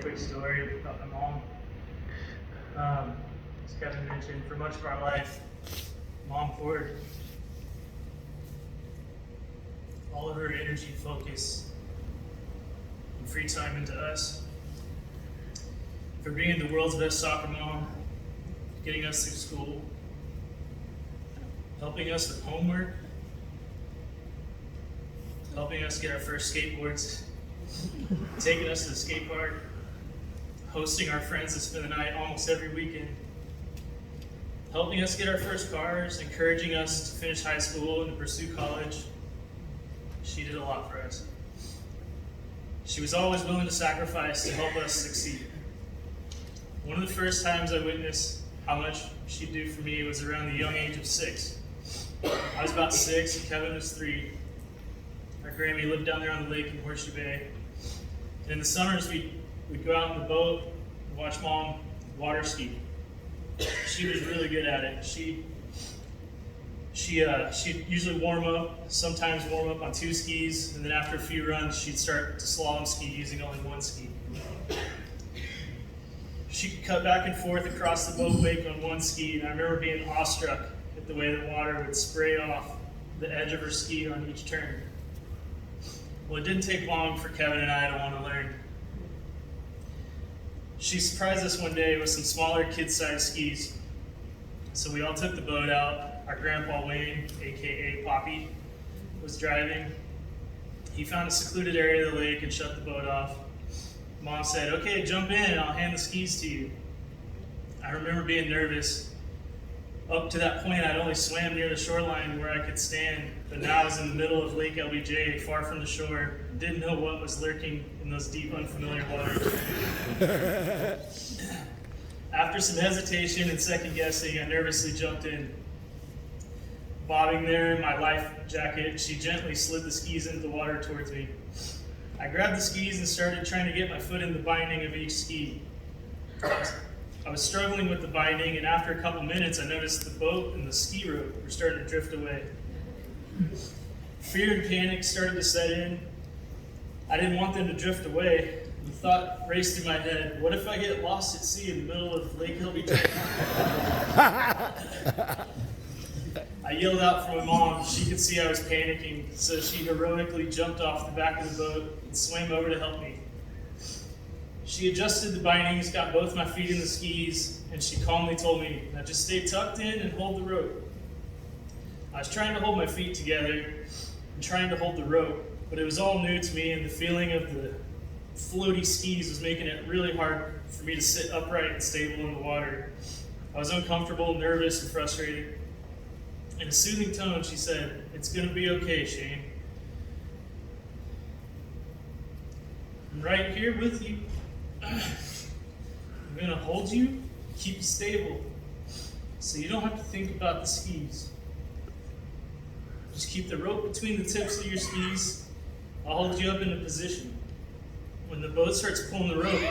Quick story about my mom. As Kevin mentioned, for much of our life, Mom poured all of her energy, focus, and free time into us. For being the world's best soccer mom, getting us through school, helping us with homework, helping us get our first skateboards, taking us to the skate park, hosting our friends to spend the night almost every weekend, helping us get our first cars, encouraging us to finish high school and to pursue college. She did a lot for us. She was always willing to sacrifice to help us succeed. One of the first times I witnessed how much she'd do for me was around the young age of 6. I was about 6 and Kevin was 3. Our Grammy lived down there on the lake in Horseshoe Bay. And in the summers, we'd go out in the boat and watch Mom water ski. She was really good at it. She'd usually sometimes warm up on 2 skis, and then after a few runs, she'd start to slalom ski using only 1 ski. She could cut back and forth across the boat wake on 1 ski, and I remember being awestruck at the way the water would spray off the edge of her ski on each turn. Well, it didn't take long for Kevin and I to want to learn. She surprised us one day with some smaller kid-sized skis. So we all took the boat out. Our grandpa Wayne, aka Poppy, was driving. He found a secluded area of the lake and shut the boat off. Mom said, "Okay, jump in and I'll hand the skis to you." I remember being nervous. Up to that point, I'd only swam near the shoreline where I could stand, but now I was in the middle of Lake LBJ, far from the shore, didn't know what was lurking in those deep, unfamiliar waters. After some hesitation and second guessing, I nervously jumped in. Bobbing there in my life jacket, she gently slid the skis into the water towards me. I grabbed the skis and started trying to get my foot in the binding of each ski. I was struggling with the binding, and after a couple minutes, I noticed the boat and the ski rope were starting to drift away. Fear and panic started to set in. I didn't want them to drift away. The thought raced through my head, what if I get lost at sea in the middle of Lake LBJ? I yelled out for my mom. She could see I was panicking, so she heroically jumped off the back of the boat and swam over to help me. She adjusted the bindings, got both my feet in the skis, and she calmly told me, "Now just stay tucked in and hold the rope." I was trying to hold my feet together and trying to hold the rope, but it was all new to me, and the feeling of the floaty skis was making it really hard for me to sit upright and stable in the water. I was uncomfortable, nervous, and frustrated. In a soothing tone, she said, "It's going to be okay, Shane. I'm right here with you. I'm going to hold you, keep you stable, so you don't have to think about the skis. Just keep the rope between the tips of your skis. I'll hold you up in a position. When the boat starts pulling the rope,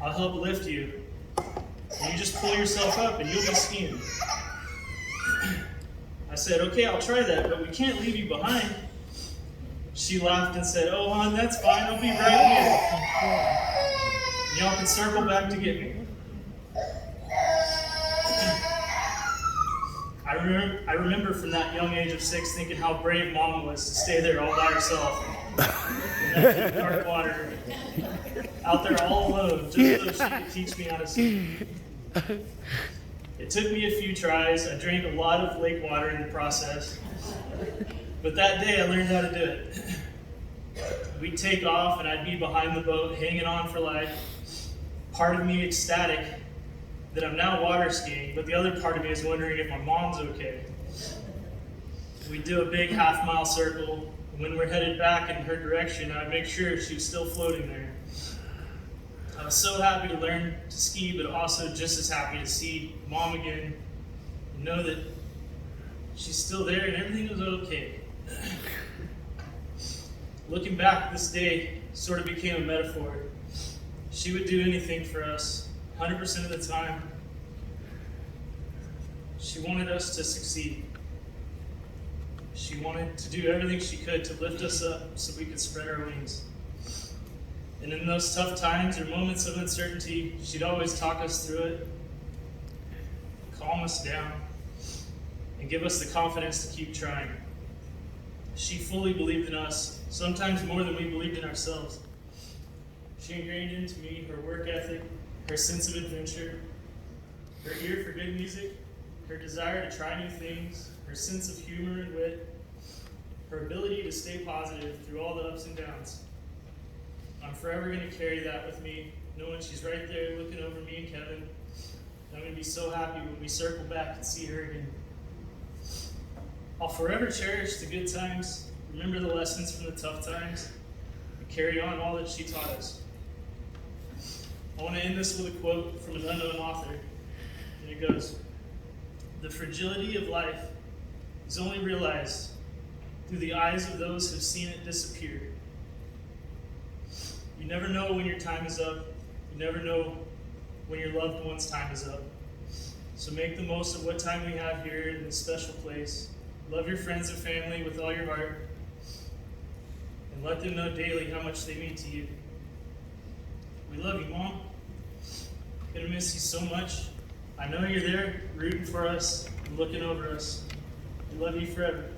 I'll help lift you. And you just pull yourself up and you'll be skiing." I said, "Okay, I'll try that, but we can't leave you behind." She laughed and said, "Oh, hon, that's fine. I'll be right here. Y'all can circle back to get me." I remember from that young age of 6 thinking how brave Mom was to stay there all by herself in that deep, dark water, out there all alone, just so she could teach me how to swim. It took me a few tries. I drank a lot of lake water in the process, but that day I learned how to do it. We'd take off and I'd be behind the boat, hanging on for life. Part of me ecstatic that I'm now water skiing, but the other part of me is wondering if my mom's okay. We'd do a big half-mile circle. When we're headed back in her direction, I'd make sure she was still floating there. I was so happy to learn to ski, but also just as happy to see Mom again and know that she's still there and everything was okay. Looking back, this day sort of became a metaphor. She would do anything for us, 100% of the time. She wanted us to succeed. She wanted to do everything she could to lift us up so we could spread our wings. And in those tough times or moments of uncertainty, she'd always talk us through it, calm us down, and give us the confidence to keep trying. She fully believed in us, sometimes more than we believed in ourselves. She ingrained into me her work ethic, her sense of adventure, her ear for good music, her desire to try new things, her sense of humor and wit, her ability to stay positive through all the ups and downs. I'm forever going to carry that with me, knowing she's right there looking over me and Kevin. And I'm going to be so happy when we circle back and see her again. I'll forever cherish the good times, remember the lessons from the tough times, and carry on all that she taught us. I want to end this with a quote from an unknown author, and it goes, "The fragility of life is only realized through the eyes of those who've seen it disappear. You never know when your time is up. You never know when your loved one's time is up. So make the most of what time we have here in this special place. Love your friends and family with all your heart. And let them know daily how much they mean to you. We love you, Mom. Gonna miss you so much. I know you're there rooting for us and looking over us. We love you forever."